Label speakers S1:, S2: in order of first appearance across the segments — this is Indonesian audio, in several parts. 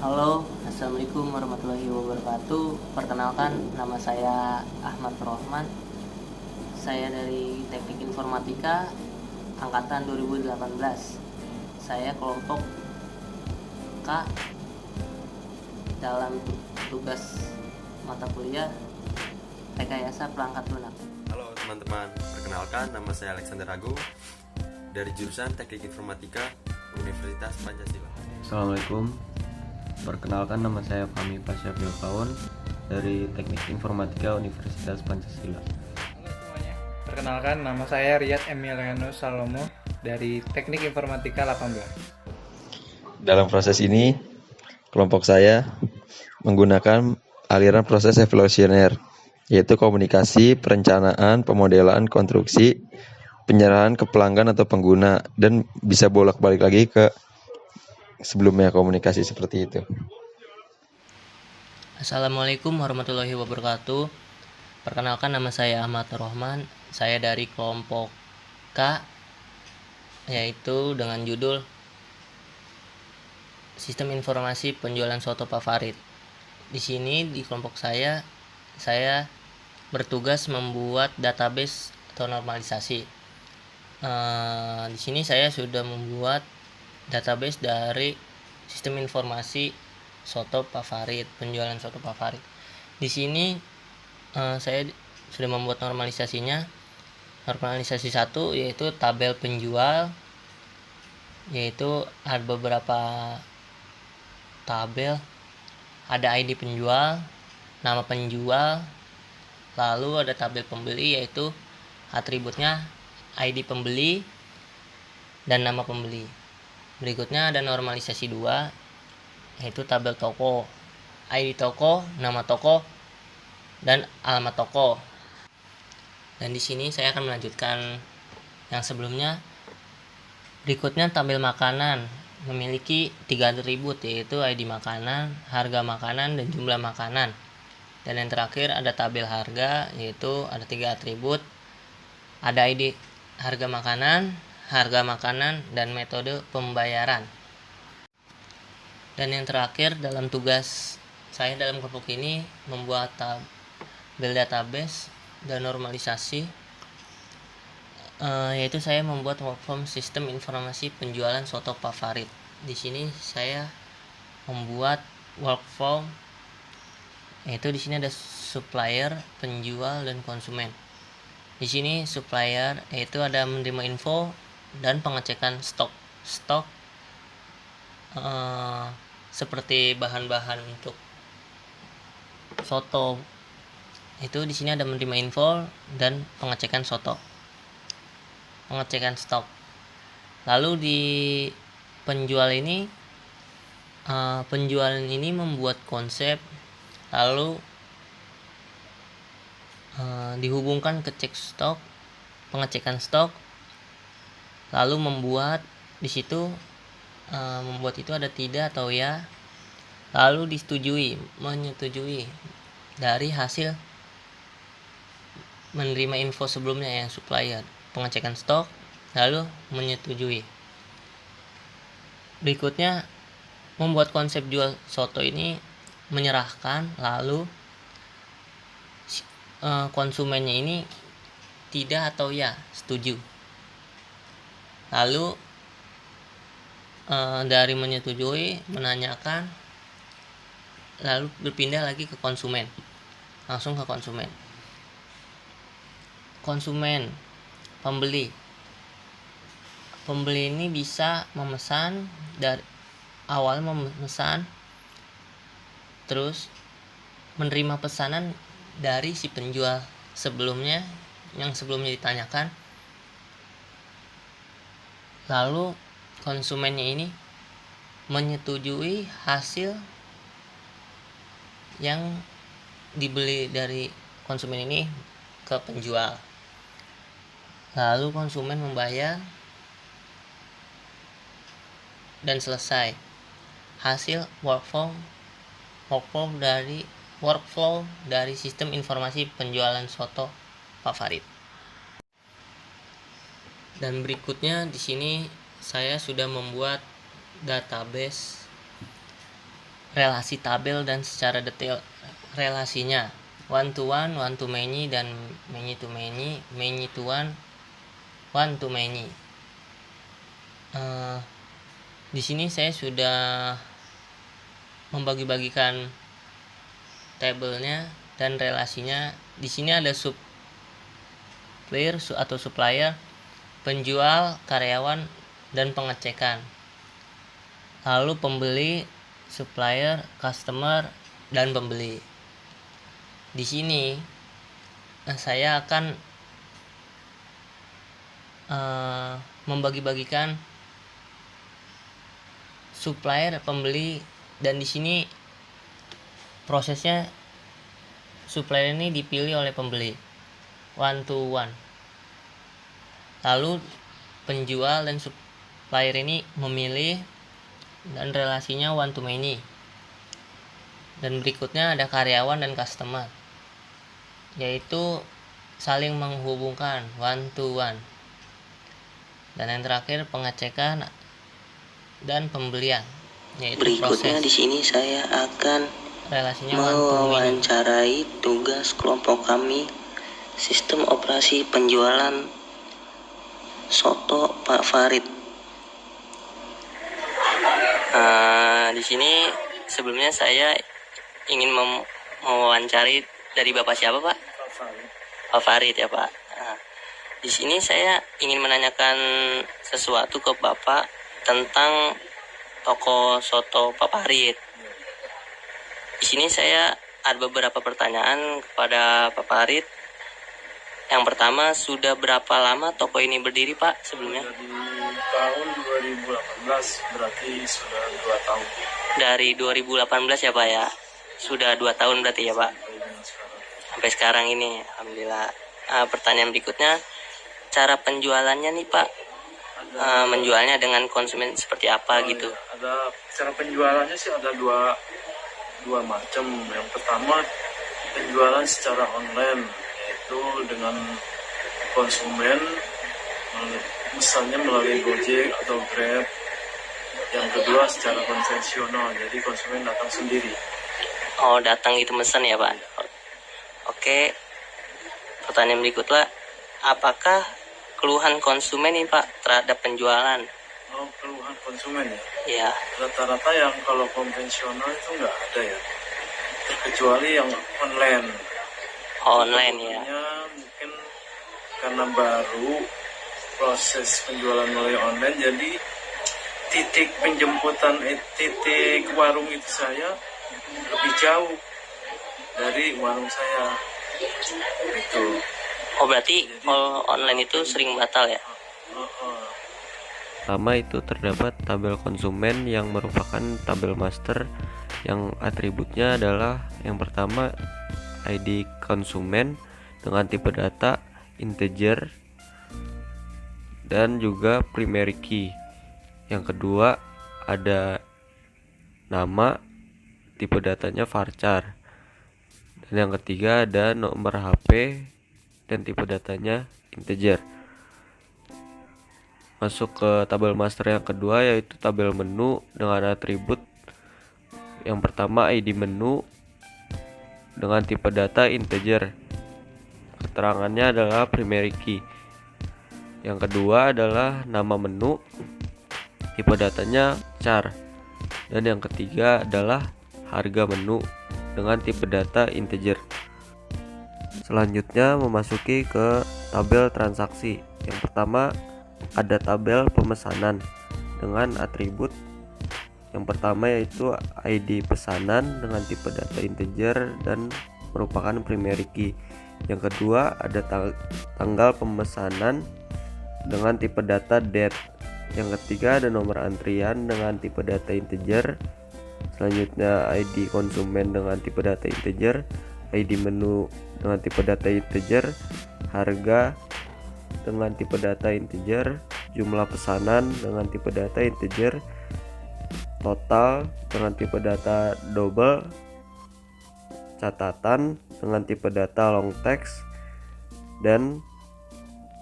S1: Halo, Assalamualaikum warahmatullahi wabarakatuh. Perkenalkan, nama saya Ahmad Rohman. Saya dari Teknik Informatika angkatan 2018. Saya kelompok K dalam tugas mata kuliah Rekayasa Perangkat Lunak.
S2: Halo teman-teman, perkenalkan nama saya Alexander Agung dari jurusan Teknik Informatika Universitas Pancasila.
S3: Assalamualaikum, perkenalkan nama saya Fahmi Pasyafiul Pawon dari Teknik Informatika Universitas Pancasila.
S4: Halo semuanya, perkenalkan nama saya Riyad Emiliano Salomo dari Teknik Informatika 18.
S5: Dalam proses ini, kelompok saya menggunakan aliran proses evolusioner, yaitu komunikasi, perencanaan, pemodelan, konstruksi, penyerahan ke pelanggan atau pengguna, dan bisa bolak-balik lagi ke sebelumnya komunikasi seperti itu.
S1: Assalamualaikum warahmatullahi wabarakatuh. Perkenalkan, nama saya Ahmad Rohman. Saya dari kelompok K, yaitu dengan judul Sistem Informasi Penjualan Soto Pak Farid. Di sini di kelompok saya bertugas membuat database atau normalisasi. Di sini saya sudah membuat database dari sistem informasi soto Pak Farid, penjualan soto Pak Farid. Di sini saya sudah membuat normalisasinya. Normalisasi 1 yaitu tabel penjual, yaitu ada beberapa tabel, ada ID penjual, nama penjual, lalu ada tabel pembeli yaitu atributnya ID pembeli dan nama pembeli. Berikutnya ada normalisasi 2 yaitu tabel toko, ID toko, nama toko, dan alamat toko. Dan di sini saya akan melanjutkan yang sebelumnya. Berikutnya tabel makanan memiliki 3 atribut yaitu ID makanan, harga makanan, dan jumlah makanan. Dan yang terakhir ada tabel harga yaitu ada 3 atribut, ada ID harga makanan, dan metode pembayaran. Dan yang terakhir dalam tugas saya dalam kelompok ini membuat tabel database dan normalisasi, yaitu saya membuat workflow sistem informasi penjualan soto Pak Farid. Di sini saya membuat workflow, yaitu di sini ada supplier, penjual, dan konsumen. Di sini supplier yaitu ada menerima info dan pengecekan stok seperti bahan-bahan untuk soto. Itu di sini ada menerima info dan pengecekan stok. Lalu di penjual ini membuat konsep, lalu dihubungkan ke cek stok, pengecekan stok, lalu membuat di situ membuat itu ada tidak atau ya, lalu menyetujui dari hasil menerima info sebelumnya yang supplier, pengecekan stok, lalu menyetujui. Berikutnya membuat konsep jual soto ini, menyerahkan, lalu konsumennya ini tidak atau ya, setuju. Lalu dari menyetujui, menanyakan, lalu berpindah lagi ke konsumen, langsung ke konsumen. Pembeli ini bisa memesan, dari awal memesan, terus menerima pesanan dari si penjual sebelumnya yang sebelumnya ditanyakan, lalu konsumennya ini menyetujui hasil yang dibeli dari konsumen ini ke penjual, lalu konsumen membayar dan selesai. Hasil workflow dari sistem informasi penjualan soto Pak Farid. Dan berikutnya di sini saya sudah membuat database relasi tabel dan secara detail relasinya, one to many, dan many to one to many. Di sini saya sudah membagi-bagikan tabelnya dan relasinya. Di sini ada supplier atau supplier, penjual, karyawan, dan pengecekan. Lalu pembeli, supplier, customer, dan pembeli. Di sini saya akan membagi-bagikan supplier, pembeli, dan di sini prosesnya supplier ini dipilih oleh pembeli one to one. Lalu penjual dan supplier ini memilih dan relasinya one to many. Dan berikutnya ada karyawan dan customer, yaitu saling menghubungkan one to one. Dan yang terakhir pengecekan dan pembelian, yaitu
S6: Berikutnya
S1: proses.
S6: di sini saya akan
S1: Relasinya one to many.
S6: mewawancarai tugas kelompok kami, sistem operasi penjualan soto Pak Farid.
S1: Di sini sebelumnya saya ingin mewawancari dari Bapak siapa, Pak? Pak Farid ya, Pak. Di sini saya ingin menanyakan sesuatu ke Bapak tentang toko soto Pak Farid. Di sini saya ada beberapa pertanyaan kepada Pak Farid. Yang pertama, sudah berapa lama toko ini berdiri, Pak, sebelumnya?
S7: Dari tahun 2018, berarti sudah 2 tahun.
S1: Dari 2018 ya, Pak ya? Sudah 2 tahun berarti ya, Pak? Sampai sekarang ini, alhamdulillah. Pertanyaan berikutnya, cara penjualannya nih, Pak? Menjualnya dengan konsumen seperti apa gitu?
S7: Ada cara penjualannya sih ada dua macam. Yang pertama penjualan secara online, yaitu dengan konsumen misalnya melalui Gojek atau Grab. Yang kedua secara konvensional, jadi konsumen datang sendiri.
S1: Oh, datang itu mesen ya, Pak? Oke. Pertanyaan berikutnya, apakah keluhan konsumen nih, Pak, terhadap penjualan?
S7: Oh, keluhan konsumen ya?
S1: Ya.
S7: Rata-rata yang kalau konvensional itu nggak ada ya, terkecuali yang online.
S1: Online ya?
S7: Mungkin karena baru proses penjualan melalui online, jadi titik penjemputan titik warung itu saya lebih jauh dari warung saya. Itu.
S1: Oh, berarti kalau online itu sering batal ya?
S3: Pertama itu terdapat tabel konsumen yang merupakan tabel master yang atributnya adalah yang pertama ID konsumen dengan tipe data integer dan juga primary key. Yang kedua ada nama, tipe datanya varchar. Dan yang ketiga ada nomor HP dan tipe datanya integer. Masuk ke tabel master yang kedua yaitu tabel menu dengan atribut yang pertama ID menu dengan tipe data integer. Keterangannya adalah primary key. Yang kedua adalah nama menu, tipe datanya char. Dan yang ketiga adalah harga menu dengan tipe data integer. Selanjutnya memasuki ke tabel transaksi. Yang pertama ada tabel pemesanan dengan atribut yang pertama yaitu ID pesanan dengan tipe data integer dan merupakan primary key. Yang kedua ada tanggal pemesanan dengan tipe data date. Yang ketiga ada nomor antrian dengan tipe data integer. Selanjutnya ID konsumen dengan tipe data integer, ID menu dengan tipe data integer, harga dengan tipe data integer, jumlah pesanan dengan tipe data integer, total dengan tipe data double, catatan dengan tipe data long text, dan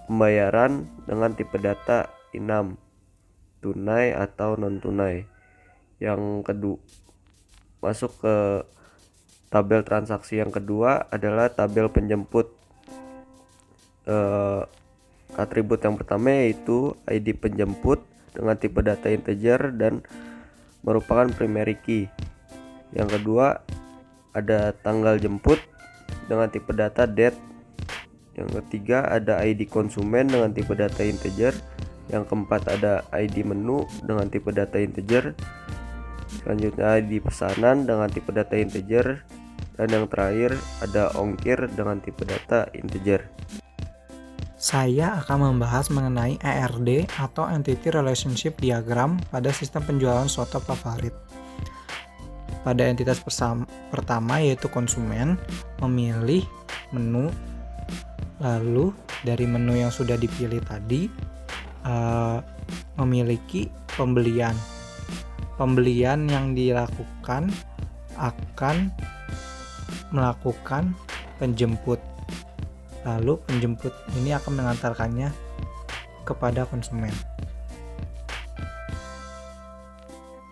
S3: pembayaran dengan tipe data INAM, tunai atau non tunai. Yang kedua, masuk ke tabel transaksi yang kedua adalah tabel penjemput. Atribut yang pertama yaitu ID penjemput dengan tipe data integer dan merupakan primary key. Yang kedua ada tanggal jemput dengan tipe data date. Yang ketiga ada ID konsumen dengan tipe data integer. Yang keempat ada ID menu dengan tipe data integer. Selanjutnya ID pesanan dengan tipe data integer. Dan yang terakhir ada ongkir dengan tipe data integer.
S8: Saya akan membahas mengenai ERD atau Entity Relationship Diagram pada sistem penjualan suatu favorit. Pada entitas pertama yaitu konsumen, memilih menu, lalu dari menu yang sudah dipilih tadi memiliki pembelian. Pembelian yang dilakukan akan melakukan penjemput. Lalu penjemput ini akan mengantarkannya kepada konsumen.